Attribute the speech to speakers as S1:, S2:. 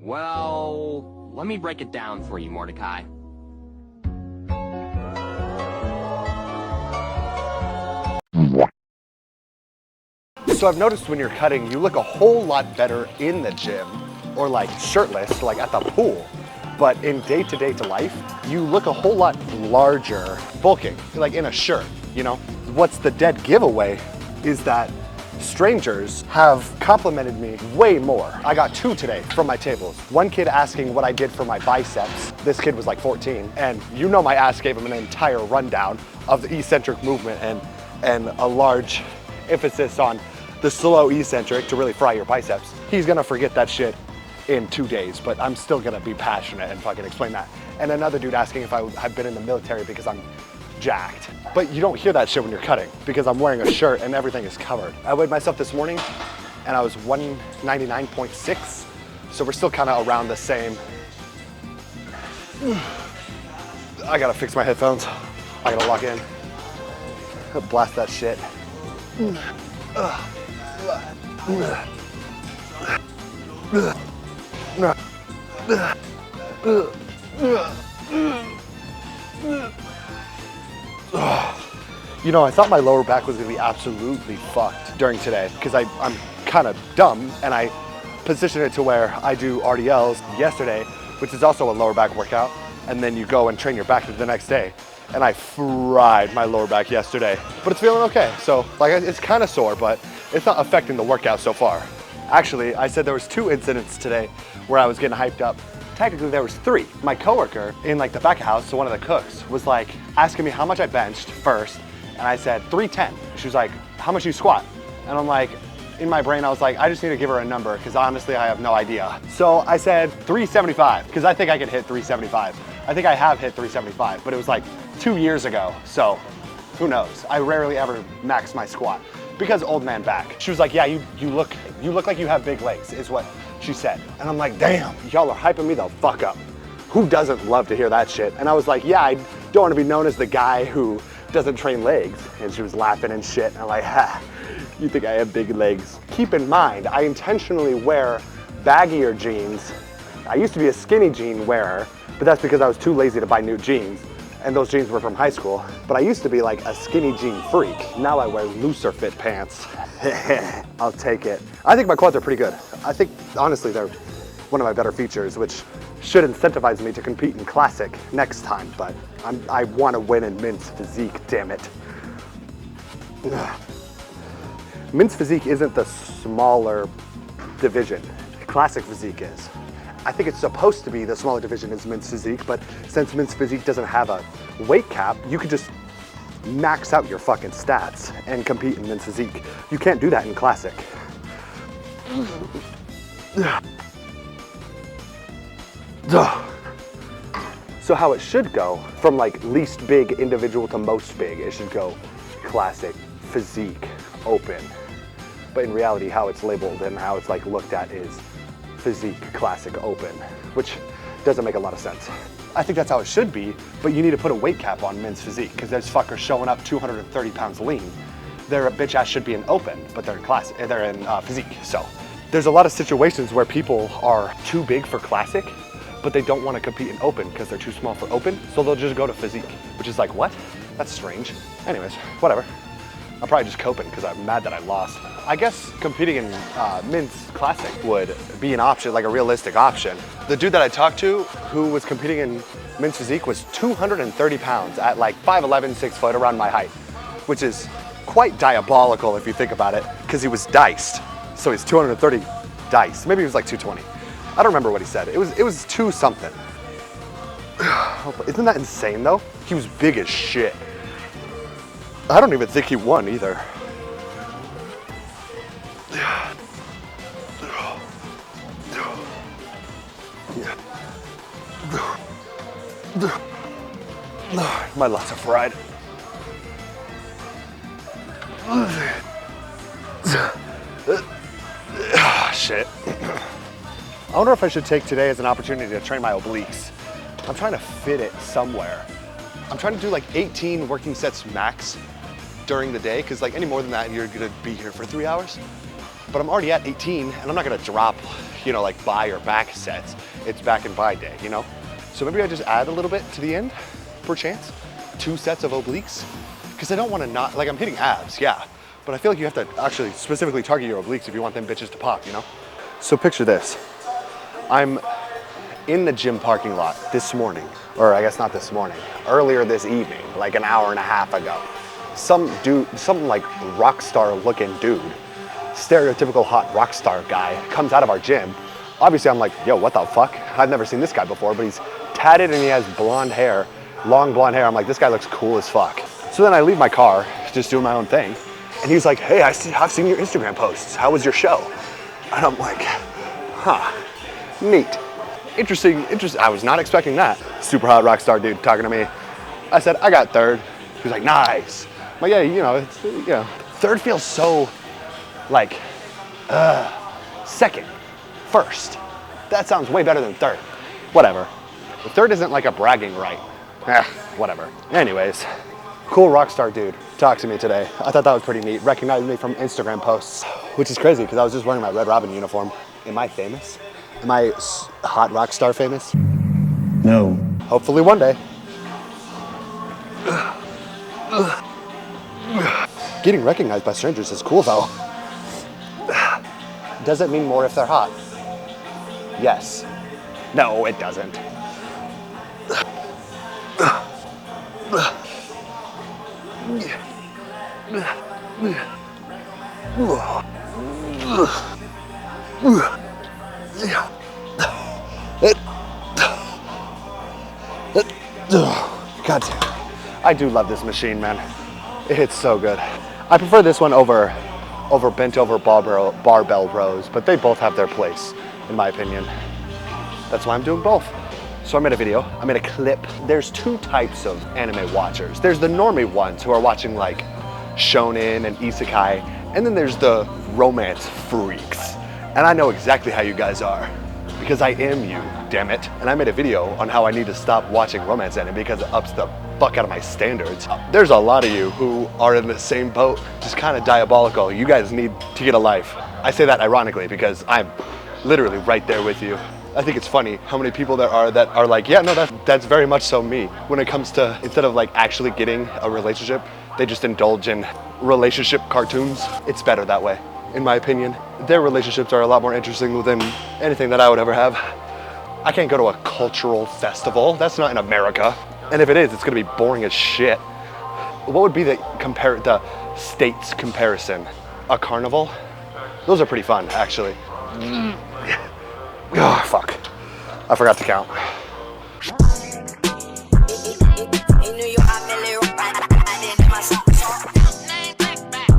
S1: Well, let me break it down for you, Mordecai.
S2: So I've noticed when you're cutting, you look a whole lot better in the gym or like shirtless, like at the pool. But in day-to-day life, you look a whole lot larger, bulking, like in a shirt, you know? What's the dead giveaway is that strangers have complimented me way more. I got 2 today from my tables. One kid asking what I did for my biceps. This kid was like 14, and you know my ass gave him an entire rundown of the eccentric movement and a large emphasis on the slow eccentric to really fry your biceps. He's gonna forget that shit in 2 days, but I'm still gonna be passionate and fucking explain that. And another dude asking if I've been in the military because I'm jacked. But you don't hear that shit when you're cutting because I'm wearing a shirt and everything is covered. I weighed myself this morning and I was 199.6, so we're still kind of around the same. I gotta fix my headphones. I gotta lock in. Blast that shit. You know, I thought my lower back was gonna be absolutely fucked during today because I'm kind of dumb and I positioned it to where I do RDLs yesterday, which is also a lower back workout, and then you go and train your back the next day. And I fried my lower back yesterday, but it's feeling okay. So like it's kind of sore, but it's not affecting the workout so far. Actually, I said there was 2 incidents today where I was getting hyped up. Technically there was 3. My coworker in like the back of house, so one of the cooks, was like asking me how much I benched first. And I said 310. She was like, how much you squat? And I'm like, in my brain, I was like, I just need to give her a number because honestly, I have no idea. So I said 375 because I think I could hit 375. I think I have hit 375, but it was like 2 years ago. So who knows? I rarely ever max my squat because old man back. She was like, yeah, you look like you have big legs is what she said. And I'm like, damn, y'all are hyping me the fuck up. Who doesn't love to hear that shit? And I was like, yeah, I don't want to be known as the guy who doesn't train legs. And she was laughing and shit. And I'm like, ha, you think I have big legs? Keep in mind, I intentionally wear baggier jeans. I used to be a skinny jean wearer, but that's because I was too lazy to buy new jeans. And those jeans were from high school. But I used to be like a skinny jean freak. Now I wear looser fit pants. I'll take it. I think my quads are pretty good. I think, honestly, they're one of my better features, which should incentivize me to compete in Classic next time, but I want to win in Men's Physique, damn it. Men's Physique isn't the smaller division. Classic Physique is. I think it's supposed to be the smaller division is Men's Physique, but since Men's Physique doesn't have a weight cap, you could just max out your fucking stats and compete in Men's Physique. You can't do that in Classic. So how it should go, from like least big individual to most big, it should go Classic, Physique, Open. But in reality, how it's labeled and how it's like looked at is Physique, Classic, Open, which doesn't make a lot of sense. I think that's how it should be, but you need to put a weight cap on Men's Physique because there's fuckers showing up 230 pounds lean. Their bitch ass should be in Open, but they're in Classic, they're in Physique. So there's a lot of situations where people are too big for Classic, but they don't want to compete in Open because they're too small for Open, so they'll just go to Physique, which is like, what? That's strange. Anyways, whatever. I'm probably just coping because I'm mad that I lost. I guess competing in Men's Classic would be an option, like a realistic option. The dude that I talked to who was competing in Men's Physique was 230 pounds at like 5'11", 6 foot, around my height, which is quite diabolical if you think about it, because he was diced. So he's 230 diced. Maybe he was like 220. I don't remember what he said. It was 2 something. Isn't that insane though? He was big as shit. I don't even think he won either. My lats are fried. Shit. I wonder if I should take today as an opportunity to train my obliques. I'm trying to fit it somewhere. I'm trying to do like 18 working sets max during the day, because like any more than that, you're gonna be here for 3 hours. But I'm already at 18, and I'm not gonna drop, you know, like bi or back sets. It's back and bi day, you know? So maybe I just add a little bit to the end, per chance. 2 sets of obliques. Because I don't want to not, like I'm hitting abs, yeah. But I feel like you have to actually specifically target your obliques if you want them bitches to pop, you know? So picture this. I'm in the gym parking lot this morning, or I guess not this morning, earlier this evening, like an hour and a half ago. Some dude, some like rock star looking dude, stereotypical hot rock star guy comes out of our gym. Obviously I'm like, yo, what the fuck? I've never seen this guy before, but he's tatted and he has blonde hair, long blonde hair. I'm like, this guy looks cool as fuck. So then I leave my car, just doing my own thing. And he's like, hey, I've seen your Instagram posts. How was your show? And I'm like, huh, neat. Interesting. I was not expecting that. Super hot rock star dude talking to me. I said, I got third. He was like, nice. I'm like, yeah, you know, third feels so like, second, first. That sounds way better than third. Whatever. The third isn't like a bragging right. Whatever. Anyways, cool rock star dude talked to me today. I thought that was pretty neat. Recognized me from Instagram posts, which is crazy because I was just wearing my Red Robin uniform. Am I famous? Am I hot rock star famous?
S3: No.
S2: Hopefully one day. Getting recognized by strangers is cool though. Does it mean more if they're hot? Yes. No, it doesn't. God damn. I do love this machine, man. It hits so good. I prefer this one over bent over barbell rows, but they both have their place, in my opinion. That's why I'm doing both. So I made a video, I made a clip. There's 2 types of anime watchers. There's the normie ones who are watching like shonen and isekai, and then there's the romance freaks. And I know exactly how you guys are, because I am you, damn it. And I made a video on how I need to stop watching romance anime because it ups the fuck out of my standards. There's a lot of you who are in the same boat, just kind of diabolical. You guys need to get a life. I say that ironically because I'm literally right there with you. I think it's funny how many people there are that are like, yeah, no, that's very much so me. When it comes to, instead of like actually getting a relationship, they just indulge in relationship cartoons. It's better that way, in my opinion. Their relationships are a lot more interesting than anything that I would ever have. I can't go to a cultural festival. That's not in America. And if it is, it's gonna be boring as shit. What would be the states comparison? A carnival? Those are pretty fun, actually. Oh, fuck. I forgot to count.